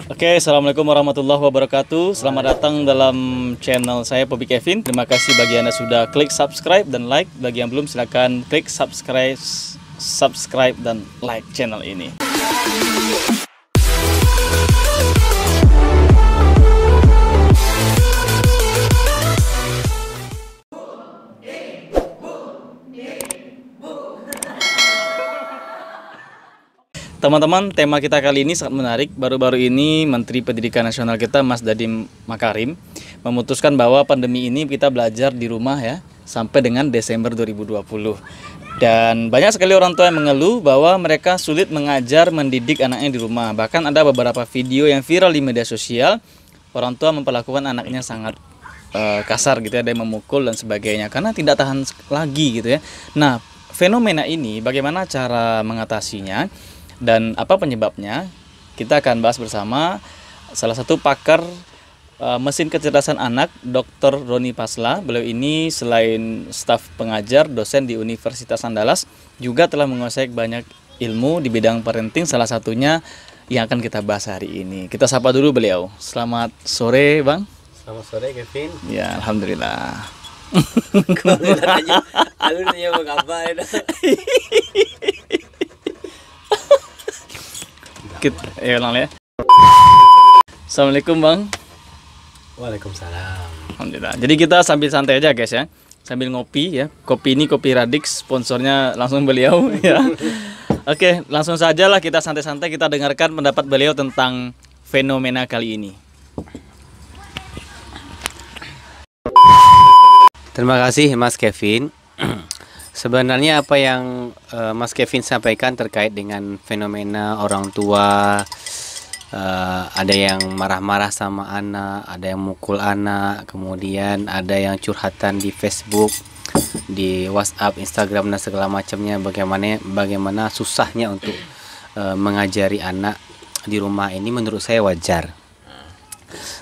Oke, assalamualaikum warahmatullahi wabarakatuh. Selamat datang dalam channel saya Pobi Kevin. Terima kasih bagi Anda sudah klik subscribe dan like. Bagi yang belum silakan klik subscribe dan like channel ini. Teman-teman, tema kita kali ini sangat menarik. Baru-baru ini Menteri Pendidikan Nasional kita, Mas Nadiem Makarim, memutuskan bahwa pandemi ini kita belajar di rumah ya, sampai dengan Desember 2020. Dan banyak sekali orang tua yang mengeluh bahwa mereka sulit mengajar, mendidik anaknya di rumah. Bahkan ada beberapa video yang viral di media sosial, orang tua memperlakukan anaknya sangat kasar gitu ya, ada yang memukul dan sebagainya, karena tidak tahan lagi gitu ya. Nah, fenomena ini bagaimana cara mengatasinya? Dan apa penyebabnya? Kita akan bahas bersama salah satu pakar mesin kecerdasan anak, Dr. Roni Pasla. Beliau ini selain staf pengajar, dosen di Universitas Andalas, juga telah menguasai banyak ilmu di bidang parenting, salah satunya yang akan kita bahas hari ini. Kita sapa dulu beliau. Selamat sore, Bang. Selamat sore, Kevin. Ya, alhamdulillah. Alurnya apa ya? Ya, ya. Assalamualaikum, Bang. Waalaikumsalam. Alhamdulillah. Jadi kita sambil santai aja guys ya, sambil ngopi ya. Kopi ini Kopi Radix, sponsornya langsung beliau ya. Oke, langsung saja lah kita santai-santai, kita dengarkan pendapat beliau tentang fenomena kali ini. Terima kasih Mas Kevin. Sebenarnya apa yang Mas Kevin sampaikan terkait dengan fenomena orang tua, ada yang marah-marah sama anak, ada yang mukul anak, kemudian ada yang curhatan di Facebook, di WhatsApp, Instagram dan segala macamnya, bagaimana susahnya untuk mengajari anak di rumah ini, menurut saya wajar.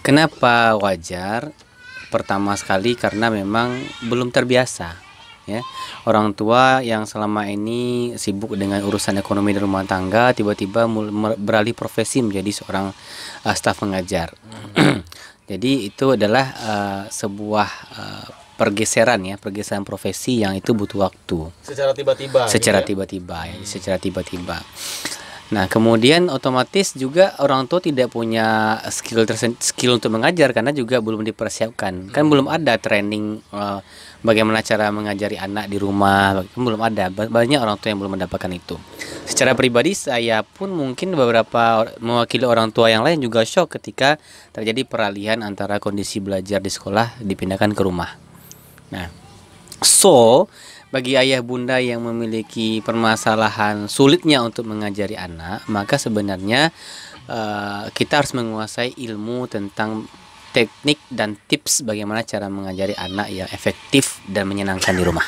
Kenapa wajar? Pertama sekali karena memang belum terbiasa. Ya, orang tua yang selama ini sibuk dengan urusan ekonomi di rumah tangga tiba-tiba beralih profesi menjadi seorang staf pengajar. Jadi itu adalah sebuah pergeseran profesi yang itu butuh waktu. Secara tiba-tiba. Secara tiba-tiba. Nah, kemudian otomatis juga orang tua tidak punya skill untuk mengajar karena juga belum dipersiapkan. Kan belum ada training bagaimana cara mengajari anak di rumah, belum ada. Banyak orang tua yang belum mendapatkan itu. Secara pribadi saya pun mungkin beberapa mewakili orang tua yang lain juga shock ketika terjadi peralihan antara kondisi belajar di sekolah dipindahkan ke rumah. Nah, bagi ayah bunda yang memiliki permasalahan sulitnya untuk mengajari anak, maka sebenarnya kita harus menguasai ilmu tentang teknik dan tips bagaimana cara mengajari anak yang efektif dan menyenangkan di rumah.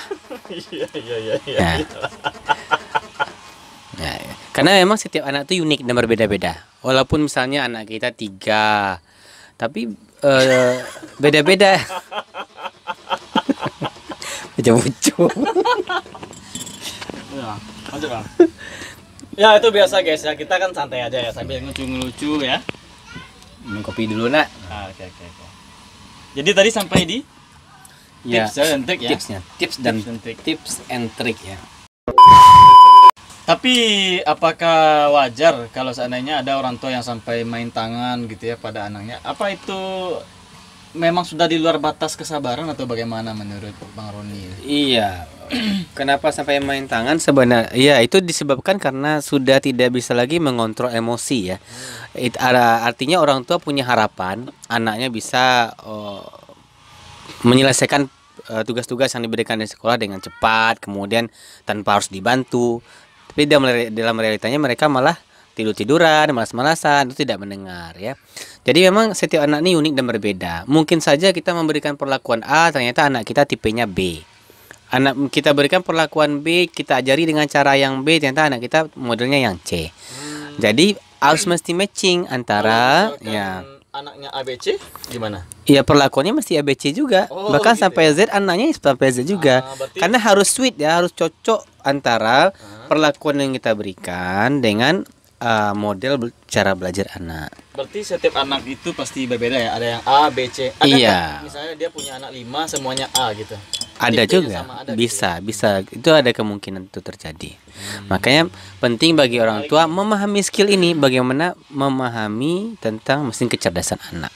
Nah, karena memang setiap anak itu unik dan berbeda-beda. Walaupun misalnya anak kita 3, tapi beda-beda. Lucu. Ya, itu biasa guys ya, kita kan santai aja ya sambil ngelucu-ngelucu ya. Minum kopi dulu nak. Oke. Jadi tadi sampai di Ya, tips dan trik ya. Tips and trick ya. Tapi apakah wajar kalau seandainya ada orang tua yang sampai main tangan gitu ya pada anaknya? Apa itu memang sudah di luar batas kesabaran atau bagaimana menurut Bang Roni? Iya. Kenapa sampai main tangan? Sebenarnya ya itu disebabkan karena sudah tidak bisa lagi mengontrol emosi ya. Artinya orang tua punya harapan anaknya bisa menyelesaikan tugas-tugas yang diberikan di sekolah dengan cepat, kemudian tanpa harus dibantu. Tapi dalam realitanya mereka malah tidur-tiduran, malas-malasan, itu tidak mendengar ya. Jadi memang setiap anak ini unik dan berbeda. Mungkin saja kita memberikan perlakuan A, ternyata anak kita tipenya B. Anak kita berikan perlakuan B, kita ajari dengan cara yang B, ternyata anak kita modelnya yang C. Jadi harus mesti matching antara ya anaknya ABC gimana? Iya, perlakuannya mesti ABC juga. Bahkan gitu sampai ya? Z anaknya sampai Z juga. Karena harus sweet ya, harus cocok antara perlakuan yang kita berikan dengan cara belajar anak. Berarti setiap anak itu pasti berbeda ya. Ada yang A, B, C. Ada Iya. kan? Misalnya dia punya anak 5 semuanya A gitu. Ada Tipenya juga, sama, ada bisa, bisa. Itu ada kemungkinan itu terjadi. Makanya penting bagi orang tua memahami skill ini, bagaimana memahami tentang mesin kecerdasan anak.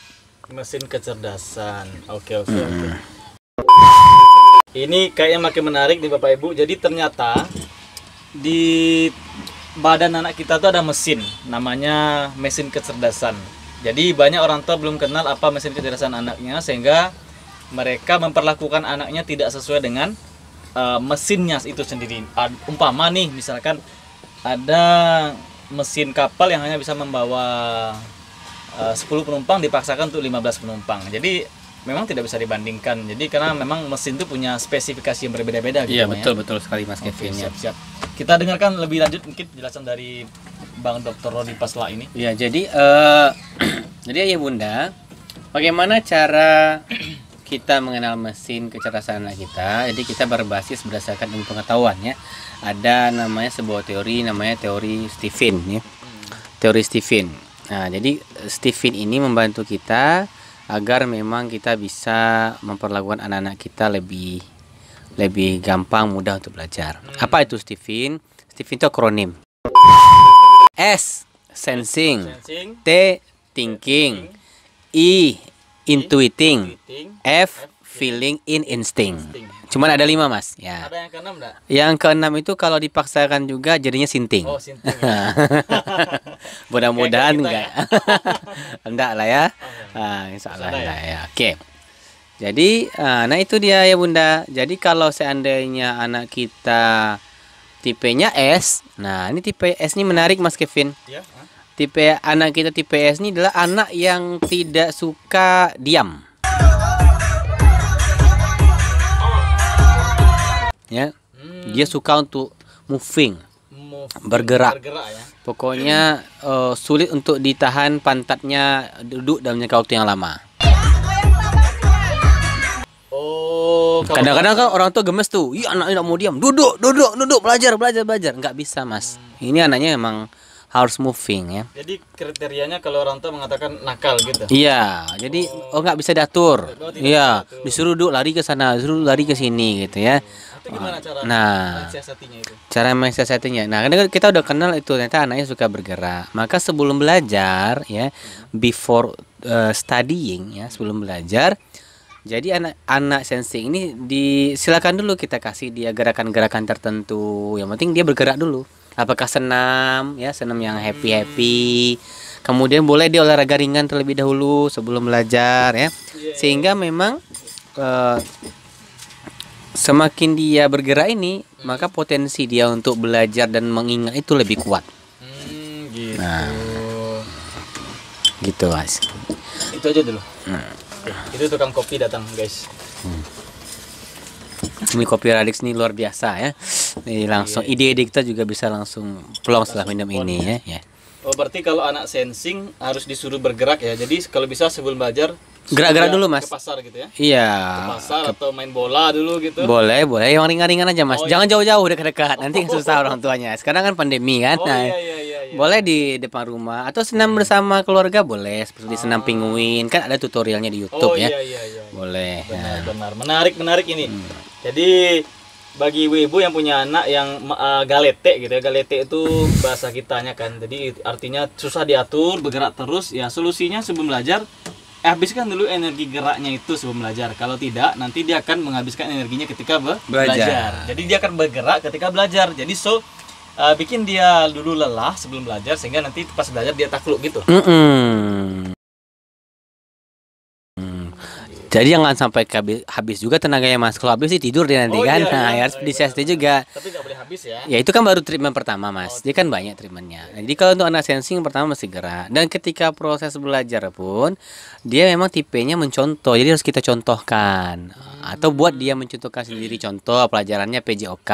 Mesin kecerdasan. Oke. Ini kayaknya makin menarik nih Bapak Ibu. Jadi ternyata di badan anak kita tuh ada mesin, namanya mesin kecerdasan. Jadi banyak orang tua belum kenal apa mesin kecerdasan anaknya, sehingga mereka memperlakukan anaknya tidak sesuai dengan mesinnya itu sendiri. Umpama nih, misalkan ada mesin kapal yang hanya bisa membawa 10 penumpang, dipaksakan untuk 15 penumpang. Jadi memang tidak bisa dibandingkan. Jadi karena memang mesin itu punya spesifikasi yang berbeda-beda gitu. Iya, Pak, betul sekali Mas Kevin. Siap. Kita dengarkan lebih lanjut mungkin penjelasan dari Bang Dr. Rodi Pasla ini. Ya, jadi jadi ayah bunda, bagaimana cara kita mengenal mesin kecerdasan anak kita? Jadi kita berbasis berdasarkan ilmu pengetahuan ya. Ada namanya sebuah teori, namanya teori Stephen ya. Teori Stephen. Nah, jadi Stephen ini membantu kita agar memang kita bisa memperlakukan anak-anak kita lebih gampang, mudah untuk belajar. Apa itu Stephen? Stephen itu akronim. S sensing, T thinking, I intuiting, F feeling in instinct. Cuman ada 5 Mas ya. Ada yang keenam enggak? Yang keenam itu kalau dipaksakan juga jadinya sinting. Oh, sinting. Ya. Mudah-mudahan Kayak kita enggak. Enggak lah ya. Insya Allah enggak ya. Oke. Jadi, nah itu dia ya Bunda. Jadi kalau seandainya anak kita tipenya S, nah ini tipe S ini menarik Mas Kevin. Ya. Tipe anak kita tipe S ini adalah anak yang tidak suka diam. Ya, dia suka untuk moving, bergerak. Ya. Pokoknya sulit untuk ditahan pantatnya duduk dalam jangka waktu yang lama. Oh, Kadang-kadang kan orang tua gemes tuh, iya anaknya tidak mau diam, duduk, belajar. Nggak bisa Mas. Ini anaknya emang harus moving ya. Jadi kriterianya kalau orang tua mengatakan nakal gitu. Iya, jadi nggak bisa diatur. Iya, disuruh duduk lari ke sana, disuruh lari ke sini gitu ya. Itu gimana cara mensiasatinya itu? Cara mensiasatinya. Nah, karena kita udah kenal itu ternyata anaknya suka bergerak. Maka sebelum belajar ya, before studying ya, sebelum belajar, jadi anak sensing ini silakan dulu kita kasih dia gerakan-gerakan tertentu. Yang penting dia bergerak dulu. Apakah senam ya, senam yang happy. Kemudian boleh dia olahraga ringan terlebih dahulu sebelum belajar ya. Sehingga memang semakin dia bergerak ini, maka potensi dia untuk belajar dan mengingat itu lebih kuat. Gitu. Nah, gitu Mas. Itu aja dulu. Itu tukang kopi datang guys. Ini kopi Radix nih luar biasa ya. Ini langsung ide-ide kita juga bisa langsung plong setelah minum ini ya. Oh, berarti kalau anak sensing harus disuruh bergerak ya. Jadi kalau bisa sebelum belajar gerak-gerak dulu Mas. Ke pasar gitu ya. Iya. Ke pasar atau main bola dulu gitu. Boleh, yang ringan-ringan aja Mas. Jangan jauh-jauh, dekat-dekat. Nanti susah orang tuanya. Sekarang kan pandemi kan. Iya. Boleh di depan rumah atau senam bersama keluarga boleh, seperti senam pinguin. Kan ada tutorialnya di YouTube ya. Iya. Boleh. Benar. Menarik ini. Jadi bagi ibu yang punya anak yang galete gitu ya, galete itu bahasa kitanya kan, jadi artinya susah diatur, bergerak terus ya. Solusinya sebelum belajar habiskan dulu energi geraknya itu sebelum belajar. Kalau tidak, nanti dia akan menghabiskan energinya ketika belajar. Jadi dia akan bergerak ketika belajar. Jadi bikin dia dulu lelah sebelum belajar, sehingga nanti pas belajar dia takluk gitu. Jadi jangan sampai habis juga tenaganya Mas. Kalau habis sih tidur dia nanti kan. Harus disiasati juga. Tapi nggak boleh habis ya. Ya itu kan baru treatment pertama Mas. Dia kan banyak treatmentnya. Jadi kalau untuk anak sensing pertama mesti gerak. Dan ketika proses belajar pun dia memang tipenya mencontoh. Jadi harus kita contohkan. Atau buat dia mencontohkan sendiri contoh pelajarannya PJOK.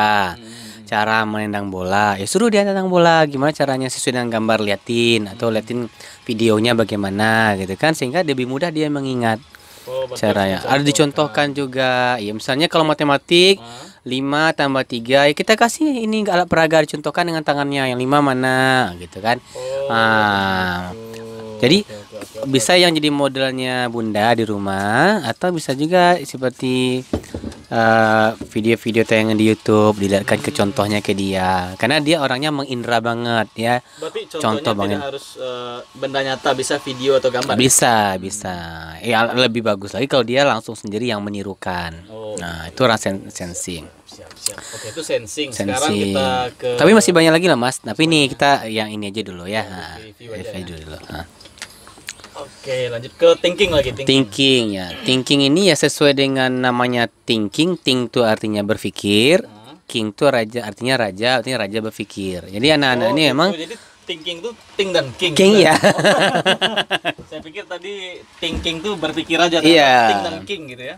Cara menendang bola. Ya suruh dia tendang bola. Gimana caranya sesuai dengan gambar liatin. Atau liatin videonya bagaimana gitu kan. Sehingga lebih mudah dia mengingat. Caranya ada dicontohkan juga ya, misalnya kalau matematik 5 tambah 3 ya kita kasih ini alat peraga dicontohkan dengan tangannya yang 5 mana gitu kan. Nah, jadi bisa yang jadi modelnya Bunda di rumah atau bisa juga seperti video-video tayangan di YouTube dilihatkan ke contohnya ke dia karena dia orangnya mengindra banget ya. Berarti Contoh contohnya banget. tidak harus benda nyata, bisa video atau gambar. Bisa ya lebih bagus lagi kalau dia langsung sendiri yang menirukan. Nah itu orang sensing. Siap. Oke, itu sensing. Sekarang kita ke Tapi masih banyak lagi lah Mas. Tapi nih kita yang ini aja dulu ya. review aja ya. Dulu. Oke, lanjut ke thinking lagi. Thinking ya. Thinking ini ya sesuai dengan namanya thinking. Think itu artinya berpikir. King itu artinya raja berpikir. Jadi anak-anak ini memang jadi thinking itu think dan king. king gitu. ya. Saya pikir tadi thinking tuh berpikir aja, Iya. think dan king gitu ya.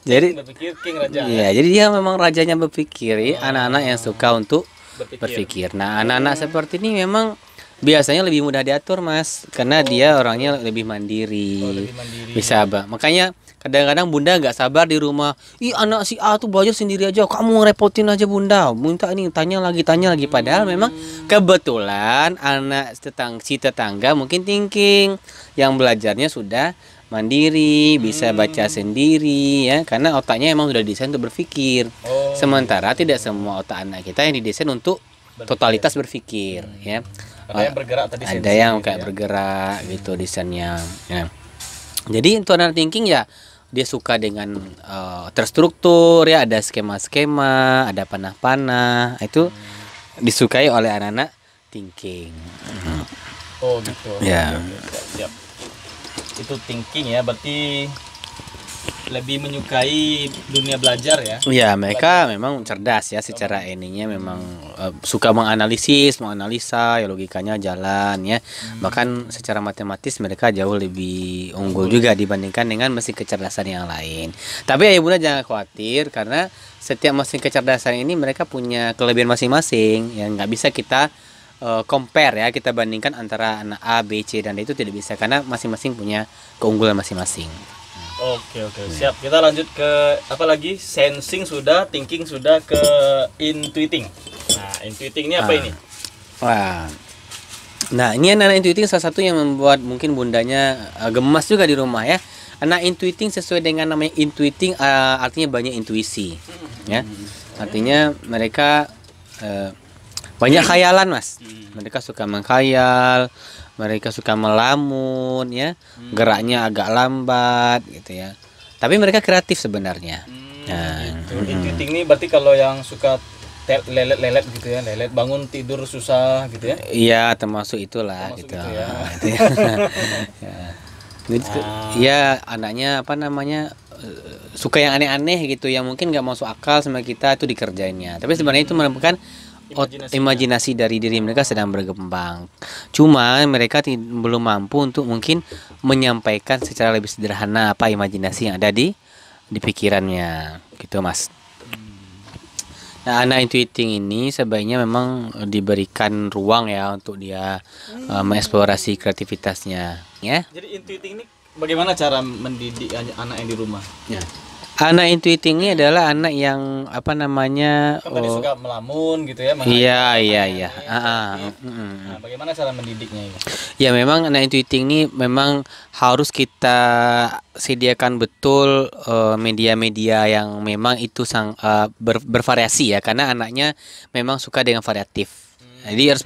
Jadi think berpikir, king raja. iya, jadi dia memang rajanya berpikir. Anak-anak yang suka untuk berpikir. Nah, anak-anak seperti ini memang biasanya lebih mudah diatur Mas, karena dia orangnya lebih mandiri. Lebih mandiri. Bisa Abah. Makanya kadang-kadang Bunda nggak sabar di rumah. Ih anak si A tuh belajar sendiri aja. Kamu ngerepotin aja Bunda. Minta ini tanya lagi. Padahal memang kebetulan anak si tetangga mungkin thinking yang belajarnya sudah mandiri, bisa baca sendiri ya. Karena otaknya emang sudah didesain untuk berpikir. Sementara tidak semua otak anak kita yang didesain untuk totalitas berpikir ya. Ada yang bergerak tadi. Ada yang kayak bergerak gitu desainnya. Ya. Jadi untuk anak thinking ya dia suka dengan terstruktur ya, ada skema-skema, ada panah-panah. Itu disukai oleh anak-anak thinking. Oh gitu. Ya. Oke, siap. Itu thinking ya, berarti lebih menyukai dunia belajar ya. Ya, mereka memang cerdas ya secara ininya memang suka menganalisa, ya logikanya jalan ya. Bahkan secara matematis mereka jauh lebih unggul juga dibandingkan dengan mesin kecerdasan yang lain. Tapi ayah bunda jangan khawatir karena setiap mesin kecerdasan ini mereka punya kelebihan masing-masing yang nggak bisa kita compare ya, kita bandingkan antara anak A, B, C dan D itu tidak bisa karena masing-masing punya keunggulan masing-masing. Oke, siap. Kita lanjut ke apa lagi? Sensing sudah, thinking sudah, ke intuiting. Nah, intuiting ini apa ini? Wah. Nah, ini anak intuiting salah satu yang membuat mungkin bundanya gemas juga di rumah ya. Anak intuiting sesuai dengan namanya intuiting artinya banyak intuisi. Ya. Artinya mereka banyak khayalan, Mas. Mereka suka mengkhayal, mereka suka melamun ya, geraknya agak lambat gitu ya. Tapi mereka kreatif sebenarnya. Gitu. Intuiting ini berarti kalau yang suka lelet gitu ya, lelet bangun tidur susah gitu ya. Iya, termasuk itulah gitu. Gitu ya. Ya, anaknya apa namanya suka yang aneh-aneh gitu yang mungkin nggak masuk akal sama kita itu dikerjainnya. Tapi sebenarnya itu merupakan imajinasi dari diri mereka sedang berkembang. Cuma mereka belum mampu untuk mungkin menyampaikan secara lebih sederhana apa imajinasi yang ada di pikirannya, gitu Mas. Nah, anak intuiting ini sebaiknya memang diberikan ruang ya untuk dia mengeksplorasi kreativitasnya, ya. Jadi intuiting ini bagaimana cara mendidik anak yang di rumah? Ya. Anak intuiting ini adalah anak yang apa namanya? Kan tadi suka melamun gitu ya. Iya. Nah, bagaimana cara mendidiknya ini? Ya memang anak intuiting ini memang harus kita sediakan betul media-media yang memang itu bervariasi ya, karena anaknya memang suka dengan variatif. Jadi harus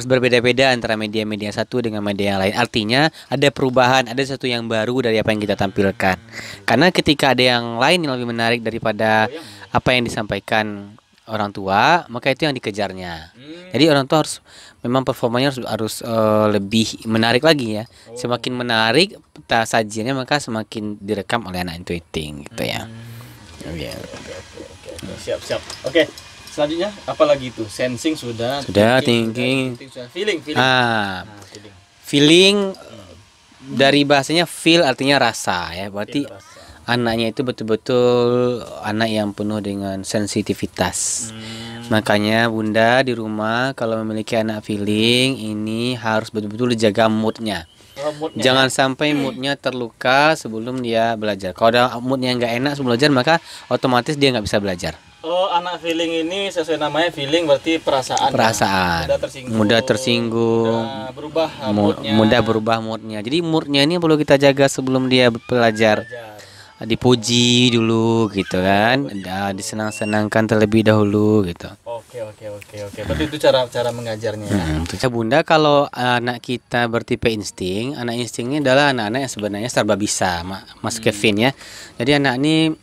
berbeda-beda antara media-media satu dengan media yang lain. Artinya ada perubahan, ada sesuatu yang baru dari apa yang kita tampilkan. Karena ketika ada yang lain yang lebih menarik daripada apa yang disampaikan orang tua, maka itu yang dikejarnya. Jadi orang tua harus memang performanya harus lebih menarik lagi ya. Semakin menarik sajiannya maka semakin direkam oleh anak intuiting gitu ya. Oke. Siap. Oke. Selanjutnya apa lagi itu? Sensing sudah, thinking sudah, feeling. Feeling dari bahasanya feel artinya rasa ya. Berarti anaknya itu betul-betul anak yang penuh dengan sensitivitas. Makanya bunda di rumah kalau memiliki anak feeling ini harus betul-betul dijaga moodnya. Jangan sampai moodnya terluka sebelum dia belajar. Kalau ada moodnya nggak enak sebelum belajar maka otomatis dia nggak bisa belajar. Oh, anak feeling ini sesuai namanya feeling berarti perasaan. Perasaan. Mudah tersinggung. Mudah berubah moodnya. Mudah berubah moodnya. Jadi moodnya ini perlu kita jaga sebelum dia belajar. Dipuji dulu gitu kan, disenang-senangkan terlebih dahulu gitu. Oke. Berarti itu cara mengajarnya ya. Bunda, kalau anak kita bertipe insting, anak insting ini adalah anak-anak yang sebenarnya serba bisa, Mas Kevin ya. Jadi anak ini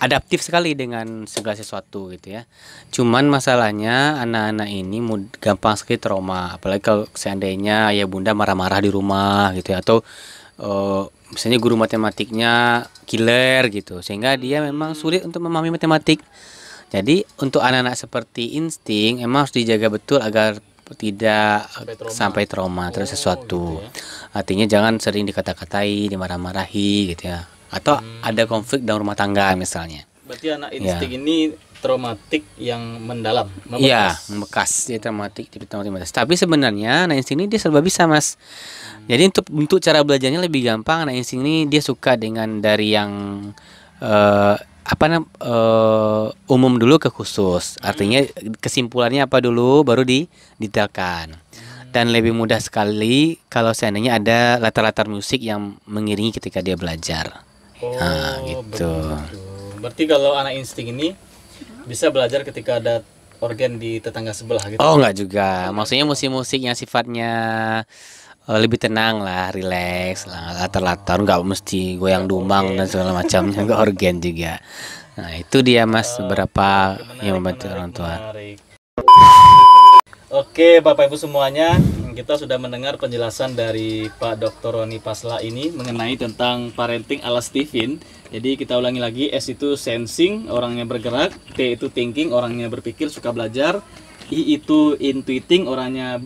adaptif sekali dengan segala sesuatu gitu ya. Cuman masalahnya anak-anak ini gampang sekali trauma, apalagi kalau seandainya ayah bunda marah-marah di rumah gitu ya, atau misalnya guru matematiknya killer gitu, sehingga dia memang sulit untuk memahami matematik. Jadi untuk anak-anak seperti insting emang harus dijaga betul agar tidak sampai trauma terhadap sesuatu. Gitu ya. Artinya jangan sering dikata-katai, dimarah-marahi gitu ya. Atau ada konflik dalam rumah tangga misalnya. Berarti anak insting ini traumatik yang mendalam, membekas. Iya, membekas, dia traumatik. Tapi sebenarnya anak insting ini dia serba bisa, Mas. Jadi untuk cara belajarnya lebih gampang. Anak insting ini dia suka dengan dari yang umum dulu ke khusus. Artinya kesimpulannya apa dulu baru didetailkan. Dan lebih mudah sekali kalau seandainya ada latar-latar musik yang mengiringi ketika dia belajar. Gitu. Berarti kalau anak insting ini bisa belajar ketika ada organ di tetangga sebelah gitu. Oh, enggak juga. Maksudnya musik-musik yang sifatnya lebih tenang lah, rileks lah, latar-latar, nggak mesti goyang dumang dan segala macamnya, nggak organ juga. Nah itu dia Mas, beberapa yang membantu orang tua. Oke Bapak Ibu semuanya, kita sudah mendengar penjelasan dari Pak Dr. Roni Pasla ini mengenai tentang parenting ala Stephen. Jadi kita ulangi lagi, S itu sensing, orangnya bergerak, T itu thinking, orangnya berpikir, suka belajar, I itu intuiting, orangnya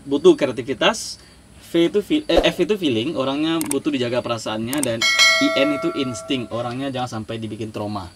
butuh kreativitas, F itu feeling, orangnya butuh dijaga perasaannya, dan IN itu insting, orangnya jangan sampai dibikin trauma.